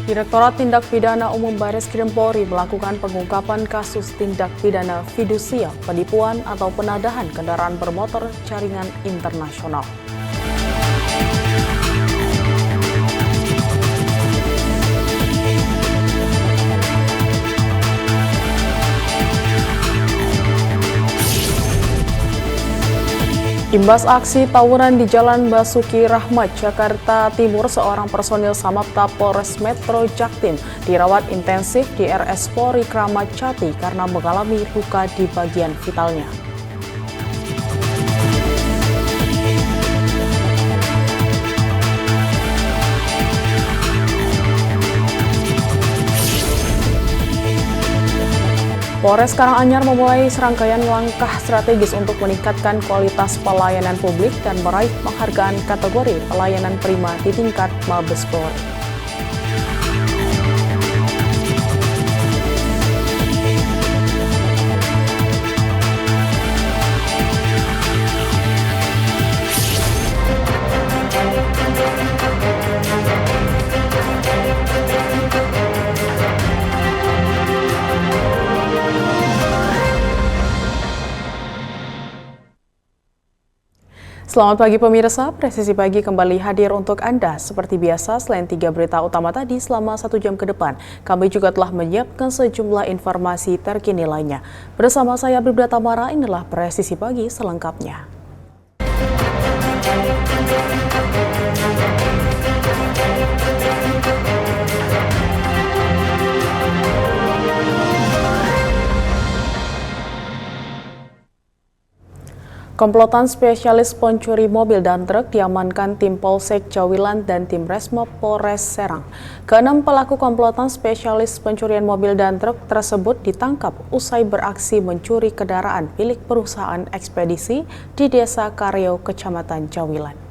Direktorat Tindak Pidana Umum Bareskrim Polri melakukan pengungkapan kasus tindak pidana fidusia, penipuan atau penadahan kendaraan bermotor jaringan internasional. Imbas aksi tawuran di Jalan Basuki Rahmat, Jakarta Timur, seorang personil Samapta Polres Metro Jaktim dirawat intensif di RS Polri Kramat Jati karena mengalami luka di bagian vitalnya. Polres Karanganyar memulai serangkaian langkah strategis untuk meningkatkan kualitas pelayanan publik dan meraih penghargaan kategori pelayanan prima di tingkat Mabes Polri. Selamat pagi pemirsa, Presisi Pagi kembali hadir untuk Anda. Seperti biasa, selain 3 berita utama tadi selama 1 jam ke depan, kami juga telah menyiapkan sejumlah informasi terkini lainnya. Bersama saya Bribda Tamara, inilah Presisi Pagi selengkapnya. Komplotan spesialis pencuri mobil dan truk diamankan tim Polsek Jawilan dan tim Resmob Polres Serang. Keenam pelaku komplotan spesialis pencurian mobil dan truk tersebut ditangkap usai beraksi mencuri kendaraan milik perusahaan ekspedisi di Desa Kareo, Kecamatan Jawilan.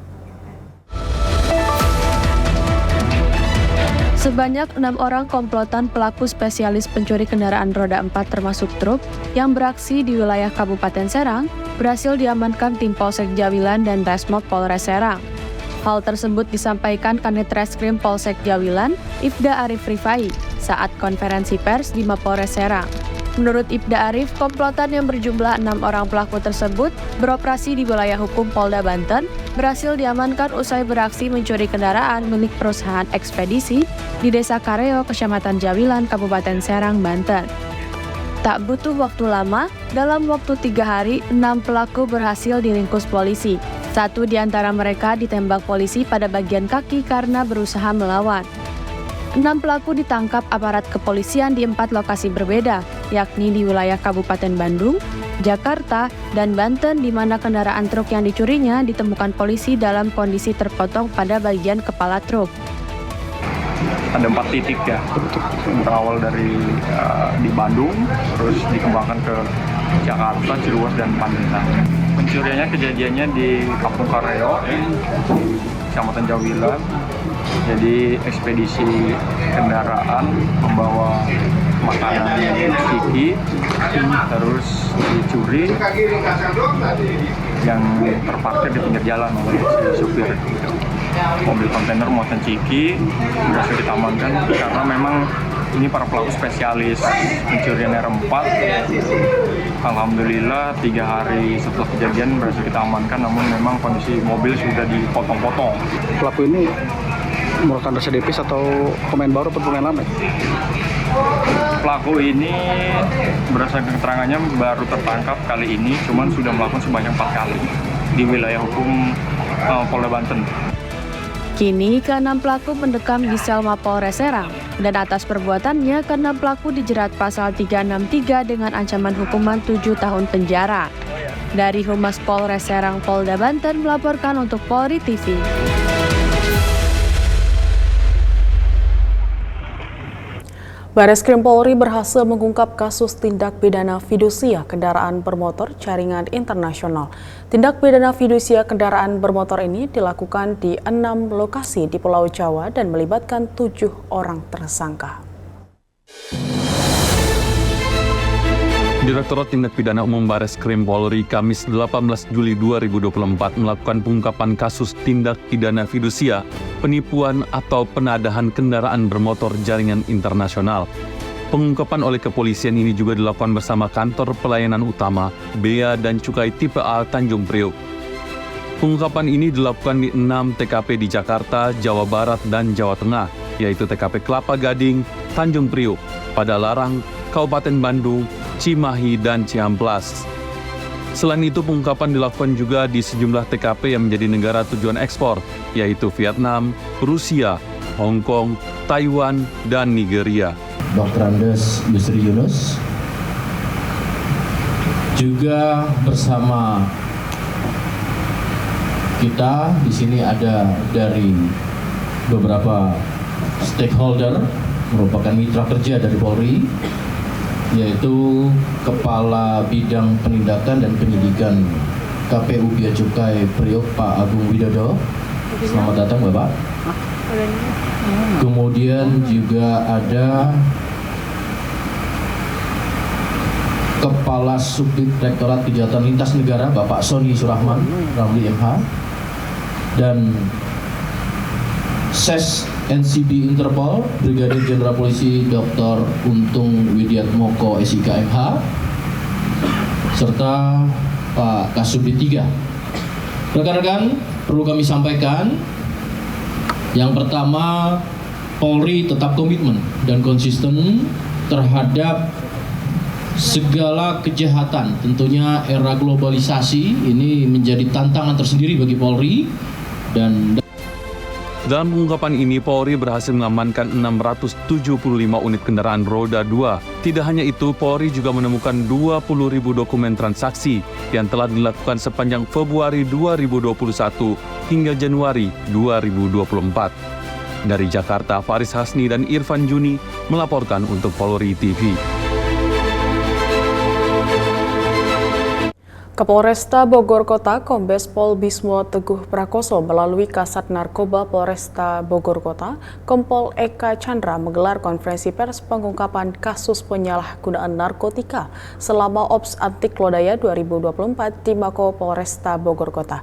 Sebanyak 6 orang komplotan pelaku spesialis pencuri kendaraan roda 4 termasuk truk yang beraksi di wilayah Kabupaten Serang berhasil diamankan tim Polsek Jawilan dan Resmob Polres Serang. Hal tersebut disampaikan Kanit Reskrim Polsek Jawilan, Ibda Arif Rifai, saat konferensi pers di Mapolres Serang. Menurut Ibda Arif, komplotan yang berjumlah 6 orang pelaku tersebut beroperasi di wilayah hukum Polda Banten berhasil diamankan usai beraksi mencuri kendaraan milik perusahaan ekspedisi di Desa Kareo, Kecamatan Jawilan, Kabupaten Serang, Banten. Tak butuh waktu lama, dalam waktu 3 hari, 6 pelaku berhasil diringkus polisi. 1 di antara mereka ditembak polisi pada bagian kaki karena berusaha melawan. 6 pelaku ditangkap aparat kepolisian di 4 lokasi berbeda, yakni di wilayah Kabupaten Bandung, Jakarta, dan Banten, di mana kendaraan truk yang dicurinya ditemukan polisi dalam kondisi terpotong pada bagian kepala truk. Ada 4 titik ya, berawal dari di Bandung, terus dikembangkan ke Jakarta, Ciruas, dan Pandeglang. Pencuriannya kejadiannya di Kampung Kareo, Kecamatan Jawilan. Jadi ekspedisi kendaraan membawa makanan ciki, terus dicuri yang terparkir di pinggir jalan oleh si supir. Mobil kontainer muatan ciki berhasil ditamankan karena memang ini para pelaku spesialis pencurian R4. Alhamdulillah 3 hari setelah kejadian berhasil kita amankan, namun memang kondisi mobil sudah dipotong-potong. Pelaku ini merupakan residivis atau pemain baru atau pemain lama? Pelaku ini berdasarkan keterangannya baru tertangkap kali ini, cuman sudah melakukan sebanyak 4 kali di wilayah hukum Polda Banten. Kini, ke-6 pelaku mendekam di sel Mapolres Serang, dan atas perbuatannya, ke-6 pelaku dijerat pasal 363 dengan ancaman hukuman 7 tahun penjara. Dari Humas Polres Serang Polda Banten melaporkan untuk Polri TV. Bareskrim Polri berhasil mengungkap kasus tindak pidana fidusia kendaraan bermotor jaringan internasional. Tindak pidana fidusia kendaraan bermotor ini dilakukan di 6 lokasi di Pulau Jawa dan melibatkan 7 orang tersangka. Direktorat Tindak Pidana Umum Bareskrim Polri Kamis 18 Juli 2024 melakukan pengungkapan kasus tindak pidana fidusia, penipuan atau penadahan kendaraan bermotor jaringan internasional. Pengungkapan oleh kepolisian ini juga dilakukan bersama Kantor Pelayanan Utama, Bea dan Cukai Tipe A Tanjung Priok. Pengungkapan ini dilakukan di 6 TKP di Jakarta, Jawa Barat, dan Jawa Tengah, yaitu TKP Kelapa Gading, Tanjung Priok, Padalarang, Kabupaten Bandung, Cimahi, dan Ciamplas. Selain itu, pengungkapan dilakukan juga di sejumlah TKP yang menjadi negara tujuan ekspor, yaitu Vietnam, Rusia, Hong Kong, Taiwan, dan Nigeria. Dr. Andes Yusri Yunus juga bersama kita di sini ada dari beberapa stakeholder merupakan mitra kerja dari Polri, yaitu Kepala Bidang Penindakan dan Penyidikan KPU Bea Cukai Priok Pak Agung Widodo. Selamat datang Bapak. Kemudian juga ada Kepala Subdirektorat Kejahatan Lintas Negara Bapak Sony Surahman Ramli MH, dan SES NCB Interpol Brigadir Jenderal Polisi Dr. Untung Widiatmoko SIK MH, serta Pak Kasubdit 3. Rekan-rekan, perlu kami sampaikan, yang pertama, Polri tetap komitmen dan konsisten terhadap segala kejahatan. Tentunya era globalisasi ini menjadi tantangan tersendiri bagi Polri, dan dalam pengungkapan ini, Polri berhasil mengamankan 675 unit kendaraan roda 2. Tidak hanya itu, Polri juga menemukan 20.000 dokumen transaksi yang telah dilakukan sepanjang Februari 2021 hingga Januari 2024. Dari Jakarta, Faris Hasni dan Irfan Juni melaporkan untuk Polri TV. Kapolresta Bogor Kota Kombes Pol Bismo Teguh Prakoso melalui Kasat Narkoba Polresta Bogor Kota, Kompol Eka Chandra menggelar konferensi pers pengungkapan kasus penyalahgunaan narkotika selama Ops Anti Lodaya 2024 di Mako Polresta Bogor Kota.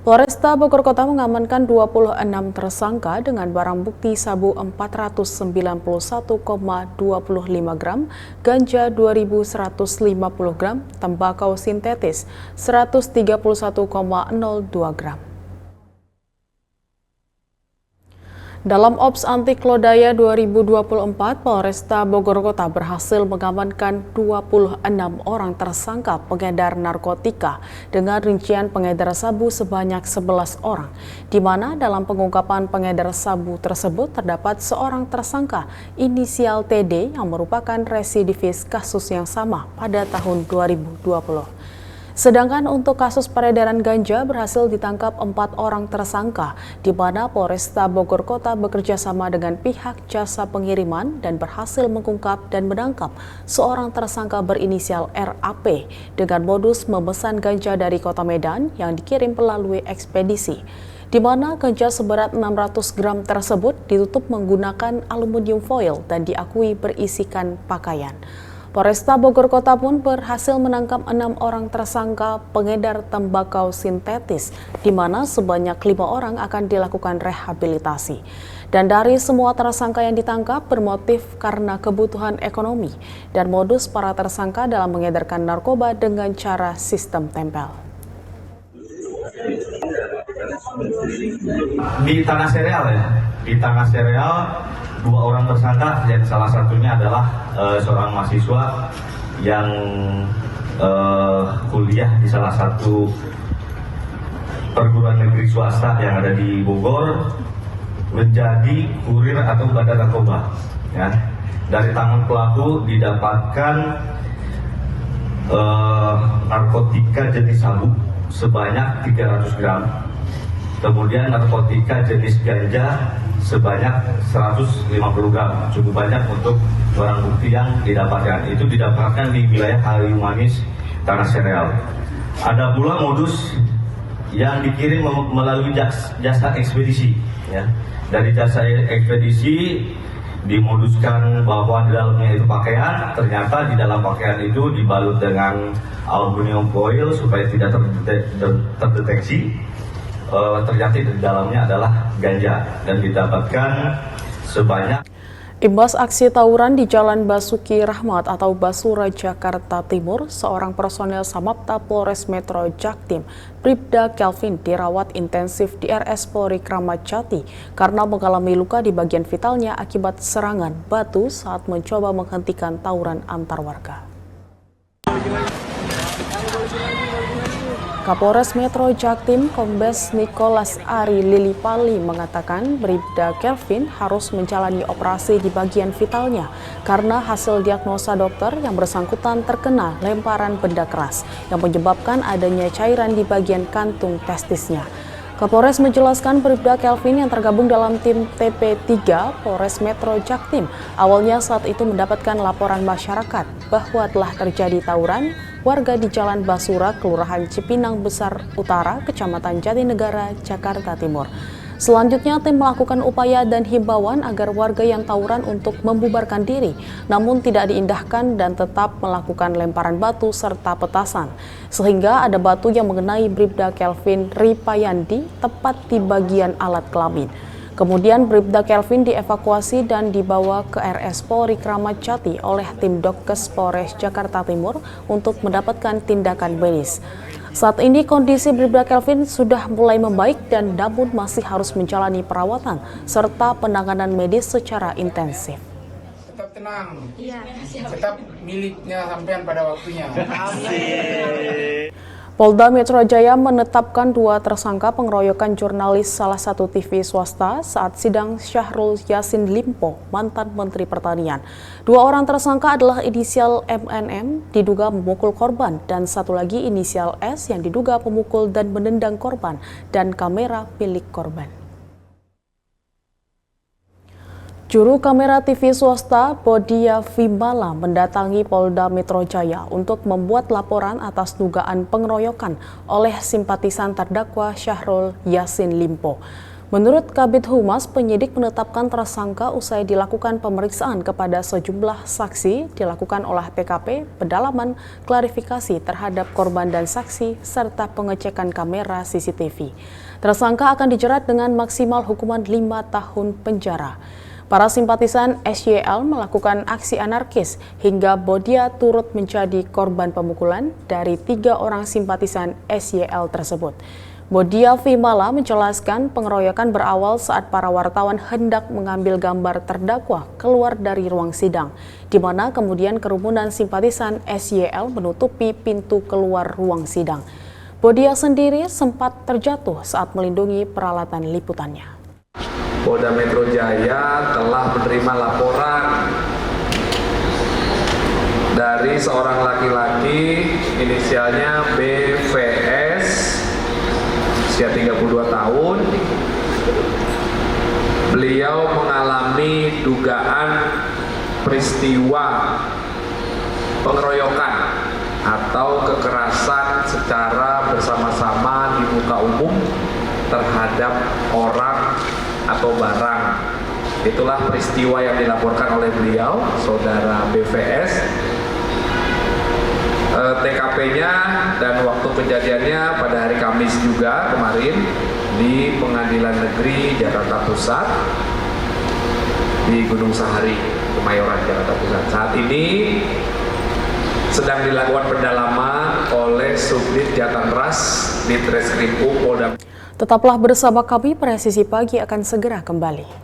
Polresta Bogor Kota mengamankan 26 tersangka dengan barang bukti sabu 491,25 gram, ganja 2.150 gram, tembakau sintetis 131,02 gram. Dalam Ops Anti Lodaya 2024, Polresta Bogor Kota berhasil mengamankan 26 orang tersangka pengedar narkotika dengan rincian pengedar sabu sebanyak 11 orang, di mana dalam pengungkapan pengedar sabu tersebut terdapat seorang tersangka inisial TD yang merupakan residivis kasus yang sama pada tahun 2020. Sedangkan untuk kasus peredaran ganja berhasil ditangkap 4 orang tersangka, di mana Polresta Bogor Kota bekerja sama dengan pihak jasa pengiriman dan berhasil mengungkap dan menangkap seorang tersangka berinisial RAP dengan modus memesan ganja dari Kota Medan yang dikirim melalui ekspedisi, di mana ganja seberat 600 gram tersebut ditutup menggunakan aluminium foil dan diakui berisikan pakaian. Polresta Bogor Kota pun berhasil menangkap 6 orang tersangka pengedar tembakau sintetis, di mana sebanyak 5 orang akan dilakukan rehabilitasi. Dan dari semua tersangka yang ditangkap bermotif karena kebutuhan ekonomi dan modus para tersangka dalam mengedarkan narkoba dengan cara sistem tempel. Di tanah sereal ya, di tanah sereal 2 orang tersangka, yang salah satunya adalah seorang mahasiswa yang kuliah di salah satu perguruan negeri swasta yang ada di Bogor, menjadi kurir atau bandar narkoba. Ya. Dari tangan pelaku didapatkan narkotika jenis sabu sebanyak 300 gram. Kemudian narkotika jenis ganja sebanyak 150 gram, cukup banyak untuk barang bukti yang didapatkan. Itu didapatkan di wilayah Kayu Manis, Tanah Sereal. Ada pula modus yang dikirim melalui jasa ekspedisi. Ya. Dari jasa ekspedisi dimoduskan bahwa di dalamnya itu pakaian, ternyata di dalam pakaian itu dibalut dengan aluminium foil supaya tidak terdeteksi. Ternyata di dalamnya adalah ganja dan didapatkan sebanyak. Imbas aksi tawuran di Jalan Basuki Rahmat atau Basura, Jakarta Timur, seorang personel Samapta Polres Metro Jaktim, Bribda Kelvin, dirawat intensif di RS Polri Kramat Jati karena mengalami luka di bagian vitalnya akibat serangan batu saat mencoba menghentikan tawuran antar warga. Kapolres Metro Jaktim Kombes Nicholas Ari Lilipali mengatakan Bribda Kelvin harus menjalani operasi di bagian vitalnya karena hasil diagnosa dokter yang bersangkutan terkena lemparan benda keras yang menyebabkan adanya cairan di bagian kantung testisnya. Kapolres menjelaskan Bribda Kelvin yang tergabung dalam tim TP3 Polres Metro Jaktim awalnya saat itu mendapatkan laporan masyarakat bahwa telah terjadi tawuran warga di Jalan Basura, Kelurahan Cipinang Besar Utara, Kecamatan Jatinegara, Jakarta Timur. Selanjutnya tim melakukan upaya dan himbauan agar warga yang tawuran untuk membubarkan diri, namun tidak diindahkan dan tetap melakukan lemparan batu serta petasan. Sehingga ada batu yang mengenai Bribda Kelvin Ripayandi tepat di bagian alat kelamin. Kemudian Bribda Kelvin dievakuasi dan dibawa ke RS Polri Kramat Jati oleh tim Dokkes Polres Jakarta Timur untuk mendapatkan tindakan medis. Saat ini kondisi Bribda Kelvin sudah mulai membaik dan namun masih harus menjalani perawatan serta penanganan medis secara intensif. Tetap tenang, tetap miliknya sampean pada waktunya. Polda Metro Jaya menetapkan 2 tersangka pengeroyokan jurnalis salah satu TV swasta saat sidang Syahrul Yassin Limpo, mantan Menteri Pertanian. 2 orang tersangka adalah inisial MNM, diduga memukul korban, dan satu lagi inisial S yang diduga pemukul dan menendang korban, dan kamera milik korban. Juru kamera TV swasta Bodia Vimala mendatangi Polda Metro Jaya untuk membuat laporan atas dugaan pengeroyokan oleh simpatisan terdakwa Syahrul Yassin Limpo. Menurut Kabid Humas, penyidik menetapkan tersangka usai dilakukan pemeriksaan kepada sejumlah saksi, dilakukan olah TKP, pendalaman, klarifikasi terhadap korban dan saksi, serta pengecekan kamera CCTV. Tersangka akan dijerat dengan maksimal hukuman 5 tahun penjara. Para simpatisan SYL melakukan aksi anarkis hingga Bodia turut menjadi korban pemukulan dari 3 orang simpatisan SYL tersebut. Bodia Vimala menjelaskan pengeroyokan berawal saat para wartawan hendak mengambil gambar terdakwa keluar dari ruang sidang, di mana kemudian kerumunan simpatisan SYL menutupi pintu keluar ruang sidang. Bodia sendiri sempat terjatuh saat melindungi peralatan liputannya. Polda Metro Jaya telah menerima laporan dari seorang laki-laki inisialnya BVS, usia 32 tahun. Beliau mengalami dugaan peristiwa pengeroyokan atau kekerasan secara bersama-sama di muka umum terhadap orang atau barang. Itulah peristiwa yang dilaporkan oleh beliau, saudara BVS. TKP-nya dan waktu kejadiannya pada hari Kamis juga kemarin di Pengadilan Negeri Jakarta Pusat di Gunung Sahari, Kemayoran, Jakarta Pusat. Saat ini sedang dilakukan pendalaman oleh Subdit Jatanras Ditreskrimum Polda. Tetaplah bersama kami, Presisi Pagi akan segera kembali.